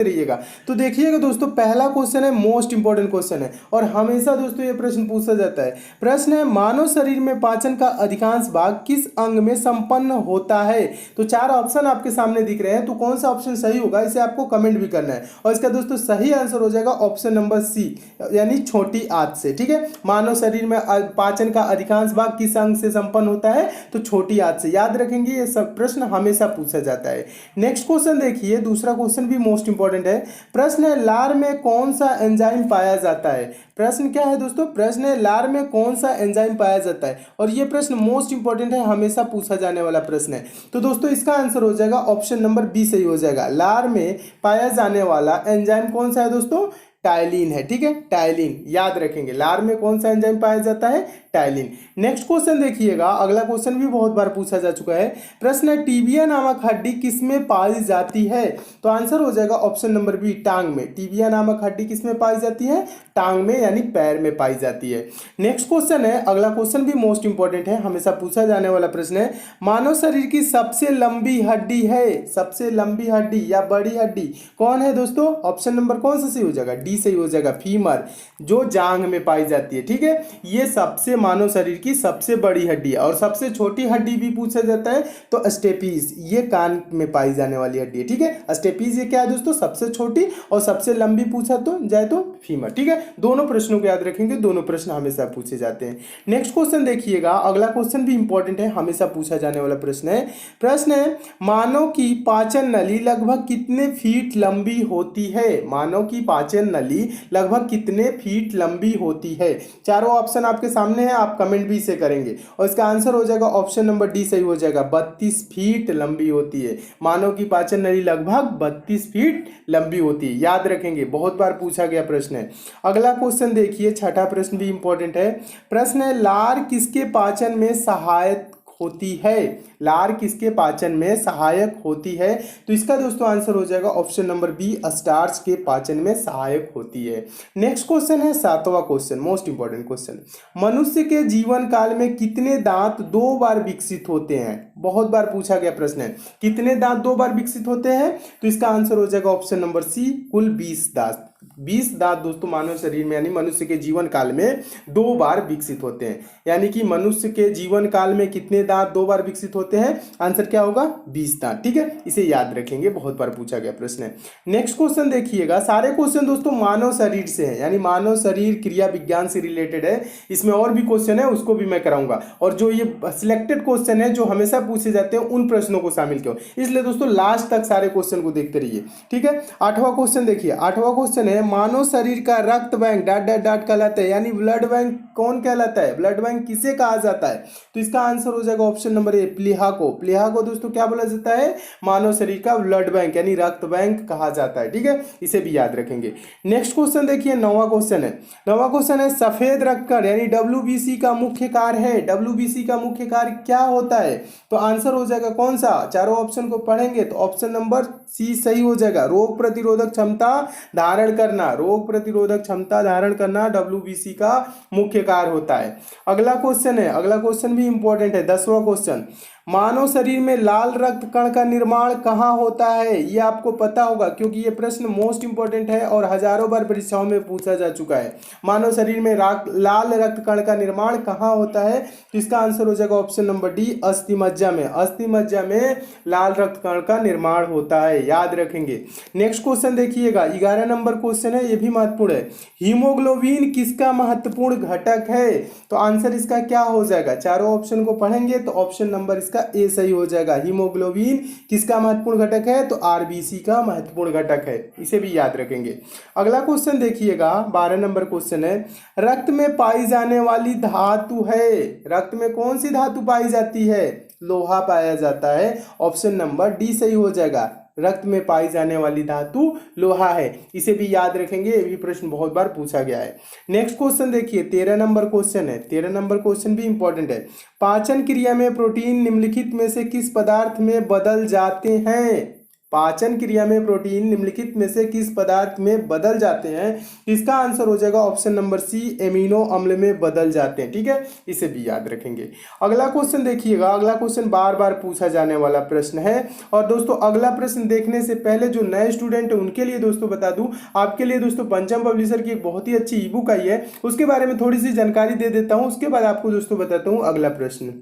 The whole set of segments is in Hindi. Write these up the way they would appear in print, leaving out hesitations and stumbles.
रहिएगा। तो देखिएगा दोस्तों, पहला क्वेश्चन है, मोस्ट इंपॉर्टेंट क्वेश्चन है और हमेशा दोस्तों ये प्रश्न पूछा जाता है। प्रश्न है, मानव शरीर में पाचन का अधिकांश भाग किस अंग में संपन्न होता है? तो चार ऑप्शन आपके सामने दिख रहे हैं, तो कौन सा ऑप्शन सही होगा इसे आपको कमेंट भी करना है। और इसका दोस्तों सही आंसर हो जाएगा ऑप्शन नंबर सी, यानी छोटी आंत से। ठीक है, मानव शरीर में पाचन का अधिकांश भाग किस अंग से संपन्न होता है? तो छोटी आंत से। याद रखेंगे, ये सब प्रश्न हमेशा पूछा जाता है। नेक्स्ट क्वेश्चन देखिए, दूसरा क्वेश्चन भी मोस्ट इंपॉर्टेंट है। प्रश्न है, लार में कौन सा एंजाइम पाया जाता है? प्रश्न क्या है दोस्तों? प्रश्न है, लार में कौन सा एंजाइम पाया जाता है? और यह प्रश्न मोस्ट इंपॉर्टेंट है, हमेशा पूछा जाने वाला प्रश्न है। तो दोस्तों इसका आंसर हो जाएगा ऑप्शन नंबर बी सही हो जाएगा। लार में पाया जाने वाला एंजाइम कौन सा है दोस्तों? टाइलिन है। ठीक है, टाइलिन याद रखेंगे। लार में कौन सा एंजाइम पाया जाता है? टाइलिन। नेक्स्ट क्वेश्चन देखिएगा, अगला क्वेश्चन भी बहुत बार पूछा जा चुका है। प्रश्न है, टीबिया नामक हड्डी किसमें पाई जाती है? तो आंसर हो जाएगा ऑप्शन नंबर बी, टांग में। टीबिया नामक हड्डी किसमें पाई जाती है? टांग में, यानी पैर में पाई जाती है। नेक्स्ट क्वेश्चन है, अगला क्वेश्चन भी मोस्ट इंपॉर्टेंट है, हमेशा पूछा जाने वाला प्रश्न है। मानव शरीर की सबसे लंबी हड्डी है, सबसे लंबी हड्डी या बड़ी हड्डी कौन है दोस्तों? ऑप्शन नंबर कौन सा सही हो जाएगा? डी सही हो जाएगा, फीमर, जो जांघ में पाई जाती है। ठीक है, ये सबसे मानव शरीर की सबसे बड़ी हड्डी है। और सबसे छोटी हड्डी भी पूछा जाता है तो स्टेपीज, ये कान में पाई जाने वाली हड्डी है। ठीक है, स्टेपीज ये क्या है दोस्तों? सबसे छोटी। और सबसे लंबी पूछा तो जाए तो फीमर। ठीक है, दोनों प्रश्नों को याद रखेंगे, दोनों प्रश्न हमेशा पूछे जाते हैं। नेक्स्ट क्वेश्चन देखिएगा, अगला क्वेश्चन भी इंपॉर्टेंट है, हमेशा पूछा जाने वाला प्रश्न है। प्रश्न है, मानव की पाचन नली लगभग कितने फीट लंबी होती है? मानव की पाचन नली लगभग कितने फीट लंबी होती है? चारों ऑप्शन आपके सामने है, आप कमेंट भी इसे करेंगे। और इसका आंसर हो जाएगा ऑप्शन नंबर डी सही हो जाएगा, 32 फीट लंबी होती है। मानव की पाचन नली लगभग 32 फीट लंबी होती है। याद रखेंगे, बहुत बार पूछा गया प्रश्न है। अगला क्वेश्चन देखिए, छठा प्रश्न भी इंपॉर्टेंट है। प्रश्न है, लार किसके पाचन में सहायक होती है? लार किसके पाचन में सहायक होती है? तो इसका दोस्तों आंसर हो जाएगा ऑप्शन नंबर बी, स्टार्च के पाचन में सहायक होती है। नेक्स्ट क्वेश्चन है, सातवां क्वेश्चन, मोस्ट इंपॉर्टेंट क्वेश्चन। मनुष्य के जीवन काल में कितने दांत 2 बार विकसित होते हैं? बहुत बार पूछा गया प्रश्न है, कितने दांत 2 बार विकसित होते हैं? तो इसका आंसर हो जाएगा ऑप्शन नंबर सी, कुल 20 दांत। 20 दांत दोस्तों मानव शरीर में, यानी मनुष्य के जीवन काल में 2 बार विकसित होते हैं। यानी कि मनुष्य के जीवन काल में कितने दांत 2 बार विकसित होते हैं? आंसर क्या होगा? 20 दांत। ठीक है, इसे याद रखेंगे, बहुत बार पूछा गया प्रश्न है। नेक्स्ट क्वेश्चन देखिएगा, सारे क्वेश्चन दोस्तों मानव शरीर से है, यानी मानव शरीर क्रिया विज्ञान से रिलेटेड है। इसमें और भी क्वेश्चन है, उसको भी मैं कराऊंगा। और जो ये सिलेक्टेड क्वेश्चन है जो हमेशा पूछे जाते हैं, उन प्रश्नों को शामिल करो। इसलिए दोस्तों लास्ट तक सारे क्वेश्चन को देखते रहिए। ठीक है, 8वां क्वेश्चन देखिए। 8वां क्वेश्चन है, मानव शरीर का रक्त बैंक डॉट डॉट डॉट कहलाता है, यानी ब्लड बैंक कौन कहलाता है? ब्लड बैंक किसे कहा जाता है? तो इसका आंसर हो जाएगा ऑप्शन नंबर ए, प्लीहा को। प्लीहा को दोस्तों क्या बोला जाता है? मानव शरीर का ब्लड बैंक यानी रक्त बैंक कहा जाता है। ठीक है, इसे भी याद रखेंगे। नेक्स्ट क्वेश्चन देखिए, 9वां क्वेश्चन है। 9वां क्वेश्चन है, सफेद रक्तकण यानी डब्ल्यूबीसी का मुख्य कार्य है। डब्ल्यूबीसी का मुख्य कार्य क्या होता है? तो आंसर हो जाएगा कौन सा? चारों ऑप्शन को पढ़ेंगे तो ऑप्शन नंबर सी सही हो जाएगा, रोग प्रतिरोधक क्षमता धारण करना। रोग प्रतिरोधक क्षमता धारण करना डब्ल्यूबीसी का मुख्य कार्य होता है। अगला क्वेश्चन है, अगला क्वेश्चन भी इंपॉर्टेंट है, 10वां क्वेश्चन। मानव शरीर में लाल रक्त कण का निर्माण कहाँ होता है? ये आपको पता होगा क्योंकि ये प्रश्न मोस्ट इंपॉर्टेंट है और हजारों बार परीक्षाओं में पूछा जा चुका है। मानव शरीर में लाल रक्त कण का निर्माण कहाँ होता है? तो इसका आंसर हो जाएगा ऑप्शन नंबर डी, अस्थिमज्जा में। अस्थिमज्जा में लाल रक्त कण का निर्माण होता है, याद रखेंगे। नेक्स्ट क्वेश्चन देखिएगा, 11 नंबर क्वेश्चन है, ये भी महत्वपूर्ण है। हीमोग्लोबिन किसका महत्वपूर्ण घटक है? तो आंसर इसका क्या हो जाएगा? चारों ऑप्शन को पढ़ेंगे तो ऑप्शन नंबर इसका ए सही हो जाएगा। हीमोग्लोबिन किसका महत्वपूर्ण घटक है? तो आरबीसी का महत्वपूर्ण घटक है, इसे भी याद रखेंगे। अगला क्वेश्चन देखिएगा, 12 नंबर क्वेश्चन है, रक्त में पाई जाने वाली धातु है। रक्त में कौन सी धातु पाई जाती है? लोहा पाया जाता है, ऑप्शन नंबर डी सही हो जाएगा। रक्त में पाई जाने वाली धातु लोहा है, इसे भी याद रखेंगे, ये भी प्रश्न बहुत बार पूछा गया है। नेक्स्ट क्वेश्चन देखिए, 13 नंबर क्वेश्चन है। 13 नंबर क्वेश्चन भी इंपॉर्टेंट है। पाचन क्रिया में प्रोटीन निम्नलिखित में से किस पदार्थ में बदल जाते हैं? पाचन क्रिया में प्रोटीन निम्नलिखित में से किस पदार्थ में बदल जाते हैं? इसका आंसर हो जाएगा ऑप्शन नंबर सी, एमिनो अम्ल में बदल जाते हैं। ठीक है, इसे भी याद रखेंगे। अगला क्वेश्चन देखिएगा, अगला क्वेश्चन बार बार पूछा जाने वाला प्रश्न है। और दोस्तों अगला प्रश्न देखने से पहले जो नए स्टूडेंट है उनके लिए दोस्तों बता दूं, आपके लिए दोस्तों पंचम पब्लिशर की एक बहुत ही अच्छी ई बुक आई है, उसके बारे में थोड़ी सी जानकारी दे देता हूं, उसके बाद आपको दोस्तों बताता हूं अगला प्रश्न।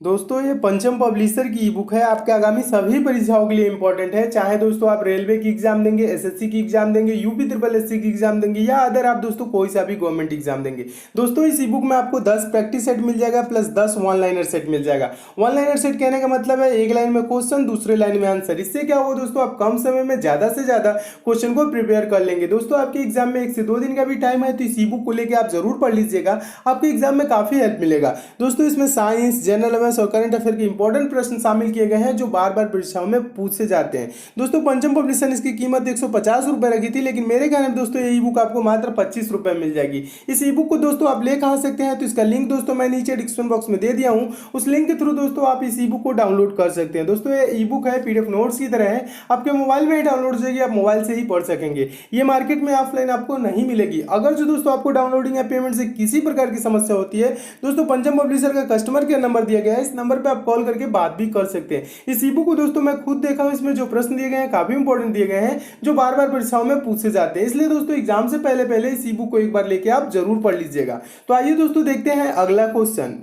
दोस्तों ये पंचम पब्लिशर की ई बुक है, आपके आगामी सभी परीक्षाओं के लिए इंपॉर्टेंट है, चाहे दोस्तों आप रेलवे की एग्जाम देंगे, एसएससी की एग्जाम देंगे, यूपी ट्रिपल एससी की एग्जाम देंगे, या अदर आप दोस्तों कोई सा भी गवर्नमेंट एग्जाम देंगे। दोस्तों इस ई बुक में आपको 10 प्रैक्टिस सेट मिल जाएगा प्लस 10 वन लाइनर सेट मिल जाएगा। वन लाइनर सेट कहने का मतलब है एक लाइन में क्वेश्चन, दूसरे लाइन में आंसर। इससे क्या होगा दोस्तों, आप कम समय में ज्यादा से ज्यादा क्वेश्चन को प्रिपेयर कर लेंगे। दोस्तों आपके एग्जाम में 1 से 2 दिन का भी टाइम है, तो इस ई बुक को लेकर आप जरूर पढ़ लीजिएगा, आपके एग्जाम में काफी हेल्प मिलेगा। दोस्तों इसमें साइंस, जनरल अवेयरनेस और करंट अफेयर के इंपॉर्टेंट प्रश्न शामिल किए गए हैं जो बार बार परीक्षाओं में पूछे जाते हैं। दोस्तों पंचम पब्लिशर ने इसकी कीमत 150 रुपए रखी थी, लेकिन मेरे कहने में दोस्तों ये ई बुक आपको मात्र 25 रुपए मिल जाएगी। इस ई बुक को दोस्तों आप ले कहां सकते हैं, तो इसका लिंक दोस्तों मैं नीचे डिस्क्रिप्शन बॉक्स में दे दिया हूं, उस लिंक के थ्रू दोस्तों आप इस ई बुक को डाउनलोड कर सकते हैं। दोस्तों ये ई बुक है, पीडीएफ नोट्स की तरह है, आपके मोबाइल में ही डाउनलोड हो जाएगी, आप मोबाइल से ही पढ़ सकेंगे। ये मार्केट में ऑफलाइन आपको नहीं मिलेगी। अगर जो दोस्तों आपको डाउनलोडिंग या पेमेंट से किसी प्रकार की समस्या होती है, दोस्तों पंचम पब्लिशर का कस्टमर केयर नंबर दिया गया है, इस नंबर पर आप कॉल करके बात भी कर सकते हैं। इस ई बुक को दोस्तों मैं खुद देखा हूं, इसमें जो प्रश्न दिए गए हैं काफी इंपॉर्टेंट दिए गए हैं जो बार बार परीक्षाओं में पूछे जाते हैं, इसलिए दोस्तों एग्जाम से पहले पहले इस ई बुक को एक बार लेके आप जरूर पढ़ लीजिएगा। तो आइए दोस्तों देखते हैं अगला क्वेश्चन।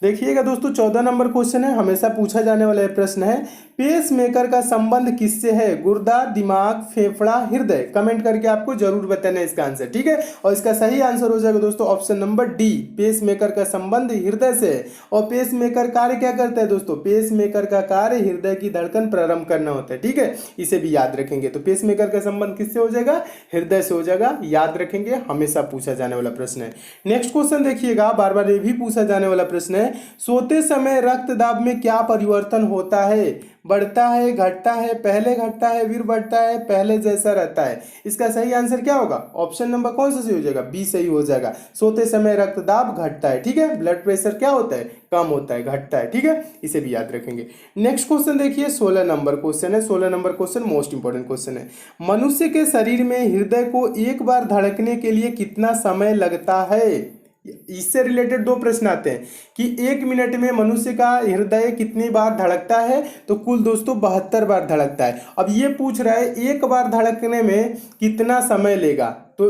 देखिएगा दोस्तों 14 नंबर क्वेश्चन है, हमेशा पूछा जाने वाला प्रश्न है, पेस मेकर का संबंध किससे है? गुर्दा, दिमाग, फेफड़ा, हृदय। कमेंट करके आपको जरूर बताना है इसका आंसर। ठीक है, और इसका सही आंसर हो जाएगा दोस्तों option number D, pacemaker का संबंध हृदय से है। और पेस मेकर कार्य क्या करता है दोस्तों? पेस मेकर का कार्य हृदय की धड़कन प्रारंभ करना होता है। ठीक है, इसे भी याद रखेंगे। तो पेस मेकर का संबंध किससे हो जाएगा? हृदय से हो जाएगा, याद रखेंगे, हमेशा पूछा जाने वाला प्रश्न है। नेक्स्ट क्वेश्चन देखिएगा, बार बार ये भी पूछा जाने वाला प्रश्न है, सोते समय रक्तदाब में क्या परिवर्तन होता है? बढ़ता है, घटता है, पहले घटता है फिर बढ़ता है, पहले जैसा रहता है। इसका सही आंसर क्या होगा? ऑप्शन नंबर कौन सा सही हो जाएगा? बी सही हो जाएगा। सोते समय रक्तदाब घटता है। ठीक है, ब्लड प्रेशर क्या होता है? कम होता है, घटता है। ठीक है, इसे भी याद रखेंगे। नेक्स्ट क्वेश्चन देखिए, 16 नंबर क्वेश्चन है। 16 number question most important question है। मनुष्य के शरीर में हृदय को एक बार धड़कने के लिए कितना समय लगता है? इससे रिलेटेड 2 प्रश्न आते हैं कि 1 मिनट में मनुष्य का हृदय कितनी बार धड़कता है, तो कुल दोस्तों 72 बार धड़कता है। अब ये पूछ रहा है एक बार धड़कने में कितना समय लेगा, तो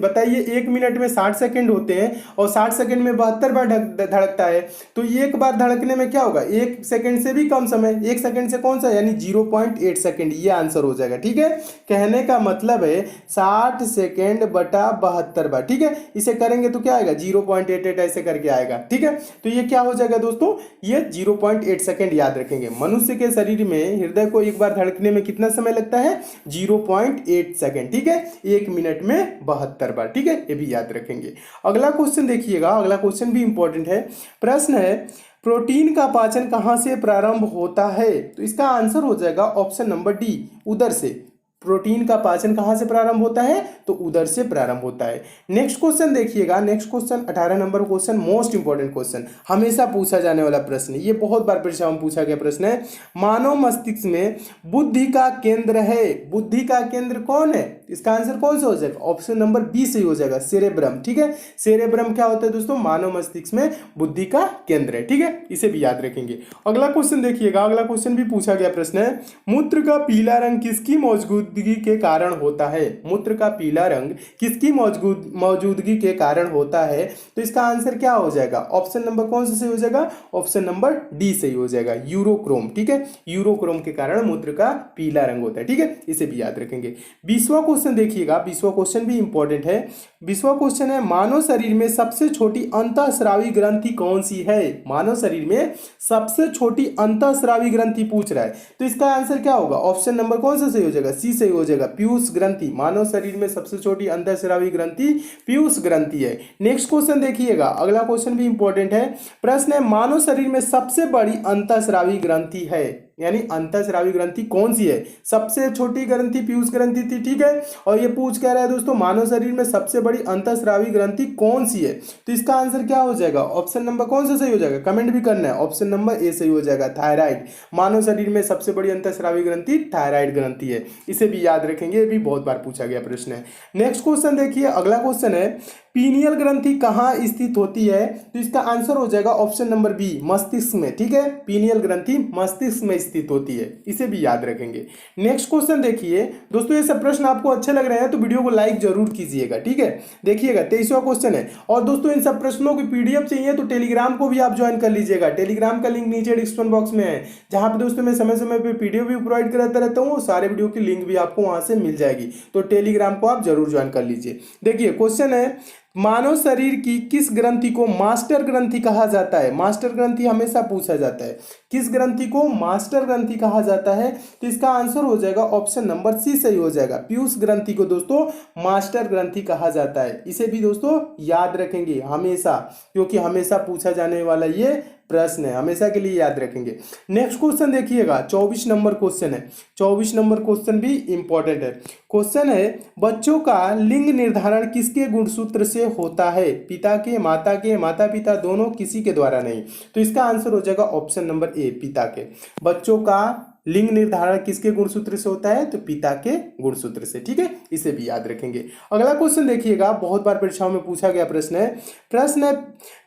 बताइए 1 मिनट में 60 सेकंड होते हैं और 60 सेकंड में 72 बार धड़कता है, तो एक बार धड़कने में क्या होगा? 1 सेकंड से भी कम समय, 1 सेकंड से कौन सा, यानी 0.8 सेकंड, ये आंसर हो जाएगा। ठीक है, कहने का मतलब है 60 सेकंड बटा 72 बार। ठीक है, इसे करेंगे तो क्या आएगा? 0.88 ऐसे करके आएगा। ठीक है, तो ये क्या हो जाएगा दोस्तों? ये 0.8 सेकंड याद रखेंगे। मनुष्य के शरीर में हृदय को एक बार धड़कने में कितना समय लगता है? 0.8 सेकंड। ठीक है, 1 मिनट में 72 बार। ठीक है, ये भी याद रखेंगे। अगला क्वेश्चन देखिएगा, अगला क्वेश्चन भी इंपॉर्टेंट है। प्रश्न है, प्रोटीन का पाचन कहां से प्रारंभ होता है? तो इसका आंसर हो जाएगा ऑप्शन नंबर डी, उदर से। प्रोटीन का पाचन कहां से प्रारंभ होता है? तो उदर से प्रारंभ होता है। नेक्स्ट क्वेश्चन देखिएगा, next question 18 number question, most important question, हमेशा पूछा जाने वाला प्रश्न, ये बहुत बार परीक्षा में पूछा गया प्रश्न है। मानव मस्तिष्क में बुद्धि का केंद्र है, बुद्धि का केंद्र कौन है? इसका आंसर कौन सा हो जाएगा? ऑप्शन नंबर बी सही हो जाएगा, सेरेब्रम। ठीक है, सेरेब्रम क्या होता है दोस्तों? मानव मस्तिष्क में बुद्धि का केंद्र है। ठीक है, इसे भी याद रखेंगे। अगला क्वेश्चन देखिएगा, अगला क्वेश्चन भी पूछा गया प्रश्न है, मूत्र का पीला रंग किसकी मौजूदगी के कारण होता है? मूत्र का पीला रंग किसकी मौजूदगी के कारण होता है? तो इसका आंसर क्या हो जाएगा? ऑप्शन नंबर कौन सा सही हो जाएगा? ऑप्शन नंबर डी सही हो जाएगा, यूरोक्रोम। ठीक है, यूरोक्रोम के कारण मूत्र का पीला रंग होता है। ठीक है, इसे भी याद रखेंगे। 20वां क्वेश्चन देखिएगा, 20वां क्वेश्चन भी इंपॉर्टेंट है। 20वां क्वेश्चन है, मानव शरीर में सबसे छोटी अंतःस्रावी ग्रंथि कौन सी है? मानव शरीर में सबसे छोटी अंतःस्रावी ग्रंथि पूछ रहा है, तो इसका आंसर क्या होगा? ऑप्शन नंबर कौन सा सही हो जाएगा? सी सही हो जाएगा, पीयूष ग्रंथि। मानव शरीर में सबसे छोटी अंतःस्रावी ग्रंथि पीयूष ग्रंथि है। नेक्स्ट क्वेश्चन देखिएगा, अगला क्वेश्चन भी इंपॉर्टेंट है। प्रश्न है, मानव शरीर में सबसे बड़ी अंतःस्रावी ग्रंथि है, यानी अंतःस्रावी ग्रंथि कौन सी है? सबसे छोटी ग्रंथि पीयूष ग्रंथि थी, ठीक है। और ये पूछ कह रहा है दोस्तों मानव शरीर में सबसे बड़ी अंतःस्रावी ग्रंथि कौन सी है? तो इसका आंसर क्या हो जाएगा? ऑप्शन नंबर कौन सा सही हो जाएगा? कमेंट भी करना है। ऑप्शन नंबर ए सही हो जाएगा, थायराइड। मानव शरीर में सबसे बड़ी अंतःस्रावी ग्रंथि थायराइड ग्रंथि है। इसे भी याद रखेंगे, ये भी बहुत बार पूछा गया प्रश्न है। नेक्स्ट क्वेश्चन देखिए, अगला क्वेश्चन है पीनियल ग्रंथि कहाँ स्थित होती है? तो इसका आंसर हो जाएगा ऑप्शन नंबर बी, मस्तिष्क में, ठीक है। पीनियल ग्रंथि मस्तिष्क में स्थित होती है, इसे भी याद रखेंगे। नेक्स्ट क्वेश्चन देखिए दोस्तों, ये सब प्रश्न आपको अच्छे लग रहे हैं तो वीडियो को लाइक जरूर कीजिएगा, ठीक है। देखिएगा 23वां क्वेश्चन है। और दोस्तों इन सब प्रश्नों की पीडीएफ चाहिए तो टेलीग्राम को भी आप ज्वाइन कर लीजिएगा। टेलीग्राम का लिंक नीचे डिस्क्रिप्शन बॉक्स में है, जहां पे दोस्तों मैं समय समय पे पीडीएफ भी प्रोवाइड कराता रहता हूँ। सारे वीडियो की लिंक भी आपको वहां से मिल जाएगी, तो टेलीग्राम को आप जरूर ज्वाइन कर लीजिए। देखिए क्वेश्चन है मानव शरीर की किस ग्रंथि को मास्टर ग्रंथि कहा जाता है? मास्टर ग्रंथि हमेशा पूछा जाता है, किस ग्रंथि को मास्टर ग्रंथि कहा जाता है? तो इसका आंसर हो जाएगा ऑप्शन नंबर सी सही हो जाएगा। पीयूष ग्रंथि को दोस्तों मास्टर ग्रंथि कहा जाता है। इसे भी दोस्तों याद रखेंगे हमेशा, क्योंकि हमेशा पूछा जाने वाला ये प्रश्न है, हमेशा के लिए याद रखेंगे। नेक्स्ट क्वेश्चन देखिएगा, 24 नंबर क्वेश्चन है। 24 नंबर क्वेश्चन भी इंपॉर्टेंट है। क्वेश्चन है बच्चों का लिंग निर्धारण किसके गुणसूत्र से होता है? पिता के, माता पिता दोनों, किसी के द्वारा नहीं। तो इसका आंसर हो जाएगा ऑप्शन नंबर ए, पिता के। बच्चों का लिंग निर्धारण किसके गुणसूत्र से होता है? तो पिता के गुणसूत्र से, ठीक है। इसे भी याद रखेंगे। अगला क्वेश्चन देखिएगा, बहुत बार परीक्षाओं में पूछा गया प्रश्न है। प्रश्न है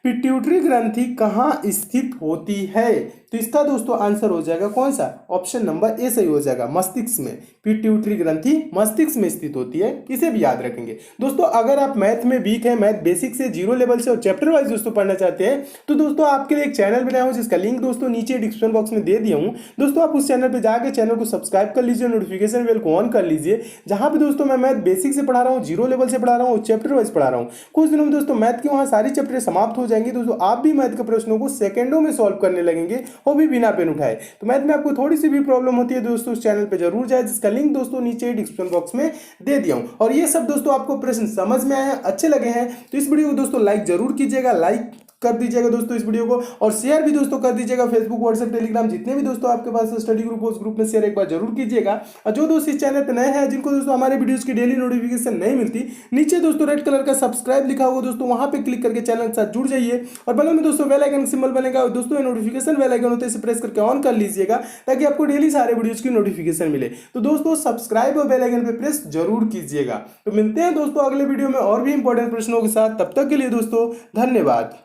पिट्यूटरी ग्रंथि कहाँ स्थित होती है? तो इसका दोस्तों आंसर हो जाएगा कौन सा? ऑप्शन नंबर ए सही हो जाएगा, मस्तिष्क में। पिट्यूटरी ग्रंथि मस्तिष्क में स्थित होती है, इसे भी याद रखेंगे। दोस्तों अगर आप मैथ में वीक है, मैथ बेसिक से, जीरो लेवल से और चैप्टर वाइज दोस्तों पढ़ना चाहते हैं, तो दोस्तों आपके लिए एक चैनल बनाया हूं जिसका लिंक दोस्तों नीचे डिस्क्रिप्शन बॉक्स में दे दिया हूं। दोस्तों आप उस चैनल पे जाकर चैनल को सब्सक्राइब कर लीजिए, नोटिफिकेशन बेल को ऑन कर लीजिए, जहां पे दोस्तों मैं मैथ बेसिक से पढ़ा रहा हूँ, जीरो लेवल से पढ़ा रहा हूँ, चैप्टर वाइज पढ़ा रहा हूँ। कुछ दिनों में दोस्तों मैथ के वहां सारी चैप्टर समाप्त हो जाएंगे। दोस्तों आप भी मैथ के प्रश्नों को सेकंडों में सॉल्व करने लगेंगे, वो भी बिना पेन उठाए। तो मैथ में आपको थोड़ी सी भी प्रॉब्लम होती है दोस्तों, उस चैनल पे जरूर जाए, जिसका लिंक दोस्तों नीचे डिस्क्रिप्शन बॉक्स में दे दिया हूं। और ये सब दोस्तों आपको प्रश्न समझ में आए, अच्छे लगे हैं, तो इस वीडियो को दोस्तों लाइक जरूर कीजिएगा, लाइक कर दीजिएगा दोस्तों इस वीडियो को, और शेयर भी दोस्तों कर दीजिएगा। फेसबुक, व्हाट्सएप, टेलीग्राम जितने भी दोस्तों आपके पास स्टडी ग्रुप उस ग्रुप में शेयर एक बार जरूर कीजिएगा। और जो दोस्त इस चैनल पे नए हैं, जिनको दोस्तों हमारे वीडियोस की डेली नोटिफिकेशन नहीं मिलती, नीचे दोस्तों रेड कलर का सब्सक्राइब लिखा होगा दोस्तों, वहां पे क्लिक करके चैनल के साथ जुड़ जाइए। और बगल में दोस्तों बेल आइकन सिंबल बनेगा, दोस्तों ये नोटिफिकेशन बेल आइकन होते हैं, प्रेस करके ऑन कर लीजिएगा, ताकि आपको डेली सारे वीडियोस की नोटिफिकेशन मिले। तो दोस्तों सब्सक्राइब और बेल आइकन पे प्रेस जरूर कीजिएगा। तो मिलते हैं दोस्तों अगले वीडियो में और भी इंपॉर्टेंट प्रश्नों के साथ, तब तक के लिए दोस्तों धन्यवाद।